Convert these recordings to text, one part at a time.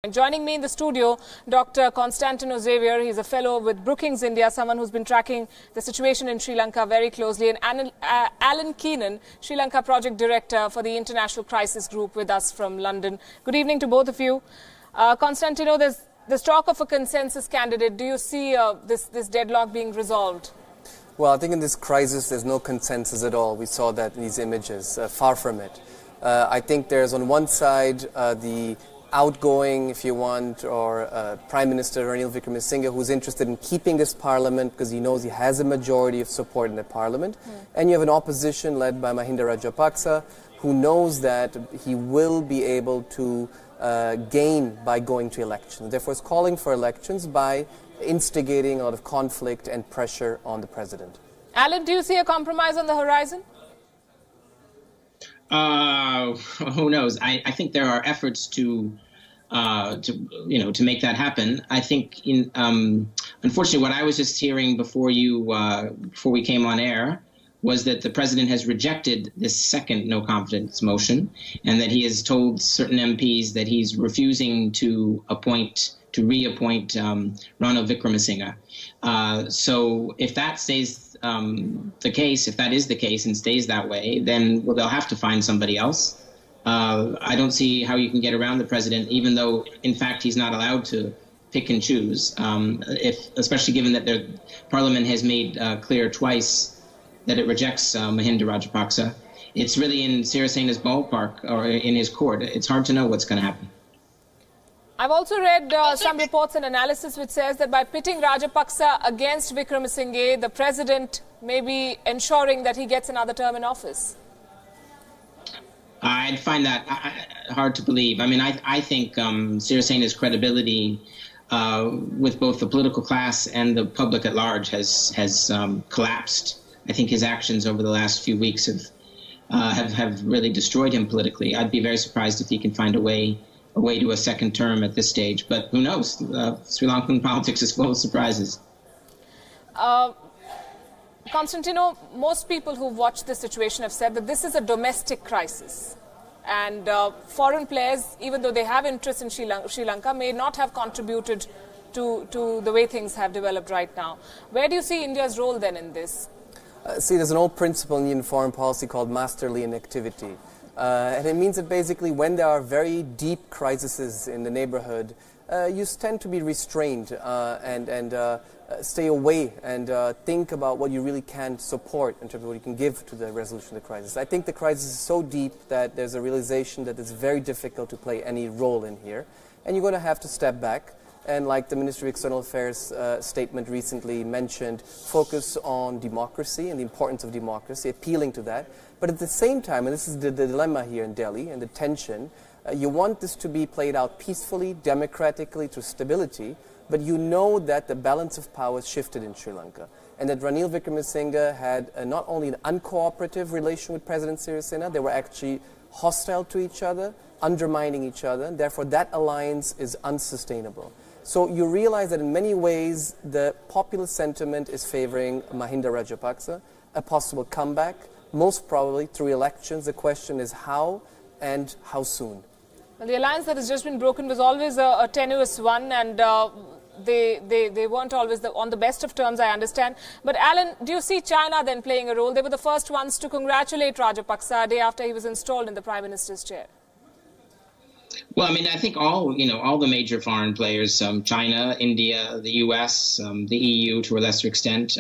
Joining me in the studio, Dr. Constantino Xavier. He's a fellow with Brookings India, someone who's been tracking the situation in Sri Lanka very closely. And Alan Keenan, Sri Lanka Project Director for the International Crisis Group, with us from London. Good evening to both of you. Constantino, there's talk of a consensus candidate. Do you see this deadlock being resolved? Well, I think in this crisis, there's no consensus at all. We saw that in these images, far from it. I think there's on one side the outgoing, if you want, or Prime Minister Ranil Wickremesinghe, who's interested in keeping this parliament because he knows he has a majority of support in the parliament. And you have an opposition led by Mahinda Rajapaksa, who knows that he will be able to gain by going to elections. Therefore, is calling for elections by instigating a lot of conflict and pressure on the president. Alan, do you see a compromise on the horizon? Who knows? I think there are efforts to make that happen. I think, unfortunately, what I was just hearing before we came on air was that the president has rejected this second no confidence motion, and that he has told certain MPs that he's refusing to reappoint Ranil Wickremesinghe. So if that stays the case, if that is the case and stays that way, then they'll have to find somebody else. I don't see how you can get around the president, even though, in fact, he's not allowed to pick and choose, especially given that the parliament has made clear twice that it rejects Mahinda Rajapaksa. It's really in Sirisena's ballpark, or in his court. It's hard to know what's going to happen. I've also read some reports and analysis which says that by pitting Rajapaksa against Wickremesinghe, the president may be ensuring that he gets another term in office. I'd find that hard to believe. I mean, I think Sirisena's credibility with both the political class and the public at large has collapsed. I think his actions over the last few weeks have really destroyed him politically. I'd be very surprised if he can find a way to a second term at this stage. But who knows? Sri Lankan politics is full of surprises. Constantino, most people who've watched this situation have said that this is a domestic crisis. And foreign players, even though they have interest in Sri Lanka, may not have contributed to the way things have developed right now. Where do you see India's role then in this? See, there's an old principle in Indian foreign policy called masterly inactivity. And it means that basically when there are very deep crises in the neighborhood, you tend to be restrained and stay away and think about what you really can support in terms of what you can give to the resolution of the crisis. I think the crisis is so deep that there's a realization that it's very difficult to play any role in here. And you're going to have to step back. And like the Ministry of External Affairs statement recently mentioned, focus on democracy and the importance of democracy, appealing to that. But at the same time, and this is the dilemma here in Delhi and the tension, you want this to be played out peacefully, democratically, through stability, but you know that the balance of power shifted in Sri Lanka, and that Ranil Wickremesinghe had not only an uncooperative relation with President Sirisena, they were actually hostile to each other, undermining each other, and therefore that alliance is unsustainable. So you realize that in many ways the popular sentiment is favoring Mahinda Rajapaksa, a possible comeback, most probably through elections. The question is how and how soon. Well, the alliance that has just been broken was always a tenuous one, and they weren't always on the best of terms, I understand. But Alan, do you see China then playing a role? They were the first ones to congratulate Rajapaksa a day after he was installed in the Prime Minister's chair. Well, I mean, I think all the major foreign players, China, India, the U.S., the EU to a lesser extent,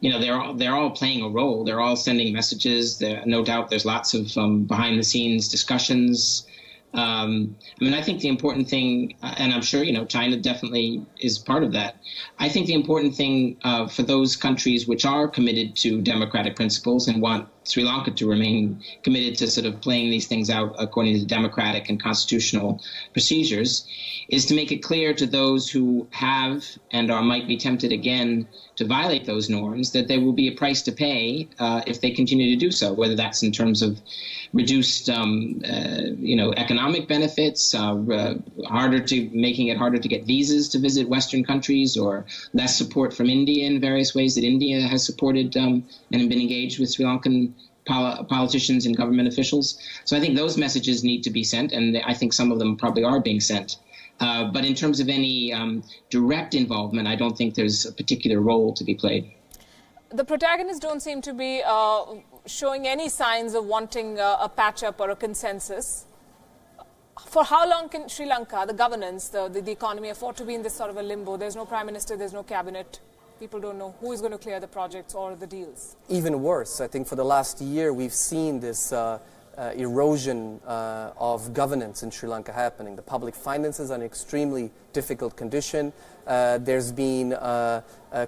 they're all playing a role. They're all sending messages. No doubt there's lots of behind-the-scenes discussions. I mean, I think the important thing, and I'm sure, China definitely is part of that. I think the important thing for those countries which are committed to democratic principles and want Sri Lanka to remain committed to sort of playing these things out according to democratic and constitutional procedures is to make it clear to those who have and might be tempted again to violate those norms that there will be a price to pay if they continue to do so, whether that's in terms of reduced economic benefits, making it harder to get visas to visit Western countries, or less support from India in various ways that India has supported and been engaged with Sri Lankan politicians and government officials. So I think those messages need to be sent, and I think some of them probably are being sent. But in terms of any direct involvement, I don't think there's a particular role to be played. The protagonists don't seem to be showing any signs of wanting a patch-up or a consensus. For how long can Sri Lanka, the governance, the economy, afford to be in this sort of a limbo? There's no prime minister, there's no cabinet. People don't know who is going to clear the projects or the deals. Even worse, I think for the last year we've seen this erosion of governance in Sri Lanka happening. The public finances are in extremely difficult condition. There's been a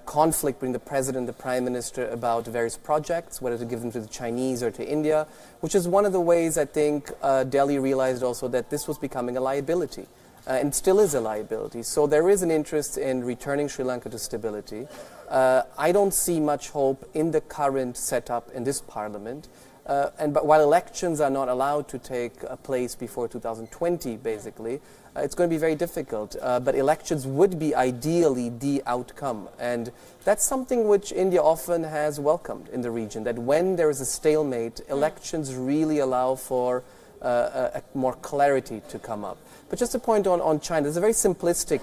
conflict between the president and the prime minister about various projects, whether to give them to the Chinese or to India, which is one of the ways I think Delhi realized also that this was becoming a liability. And still is a liability. So there is an interest in returning Sri Lanka to stability. I don't see much hope in the current setup in this parliament. But while elections are not allowed to take place before 2020, basically, it's going to be very difficult. But elections would be ideally the outcome. And that's something which India often has welcomed in the region, that when there is a stalemate, elections really allow for more clarity to come up. But just a point on China, there's a very simplistic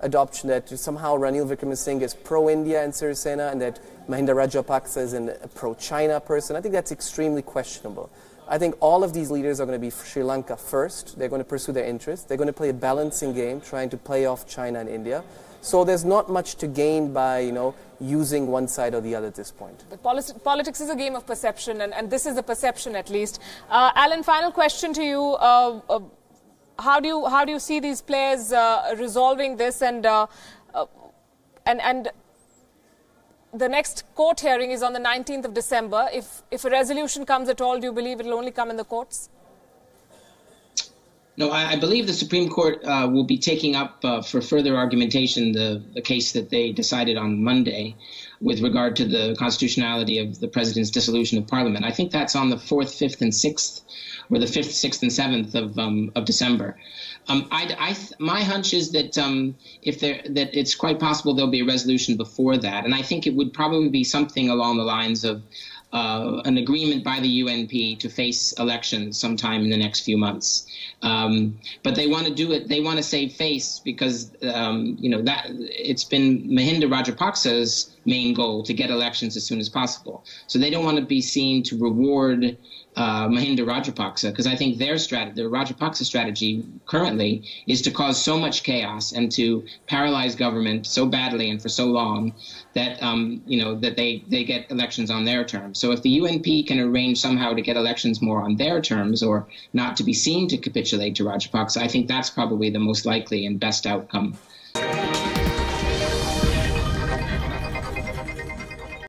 adoption that somehow Ranil Wickremesinghe is pro-India and Sirisena and that Mahinda Rajapaksa is a pro-China person. I think that's extremely questionable. I think all of these leaders are going to be Sri Lanka first. They're going to pursue their interests. They're going to play a balancing game, trying to play off China and India. So there's not much to gain by, using one side or the other at this point. But politics is a game of perception, and this is the perception at least. Alan, final question to you. How do you see these players resolving this, and the next court hearing is on the 19th of December. If a resolution comes at all, do you believe it will only come in the courts? No, I believe the Supreme Court will be taking up for further argumentation the case that they decided on Monday with regard to the constitutionality of the president's dissolution of parliament. I think that's on the 4th, 5th, and 6th, or the 5th, 6th, and 7th of December. My hunch is that that it's quite possible there'll be a resolution before that, and I think it would probably be something along the lines of an agreement by the UNP to face elections sometime in the next few months. But they want to do it. They want to save face because, that it's been Mahinda Rajapaksa's main goal to get elections as soon as possible. So they don't want to be seen to reward Mahinda Rajapaksa, because I think the Rajapaksa strategy currently is to cause so much chaos and to paralyze government so badly and for so long that that they get elections on their terms. So if the UNP can arrange somehow to get elections more on their terms or not to be seen to capitulate to Rajapaksa, I think that's probably the most likely and best outcome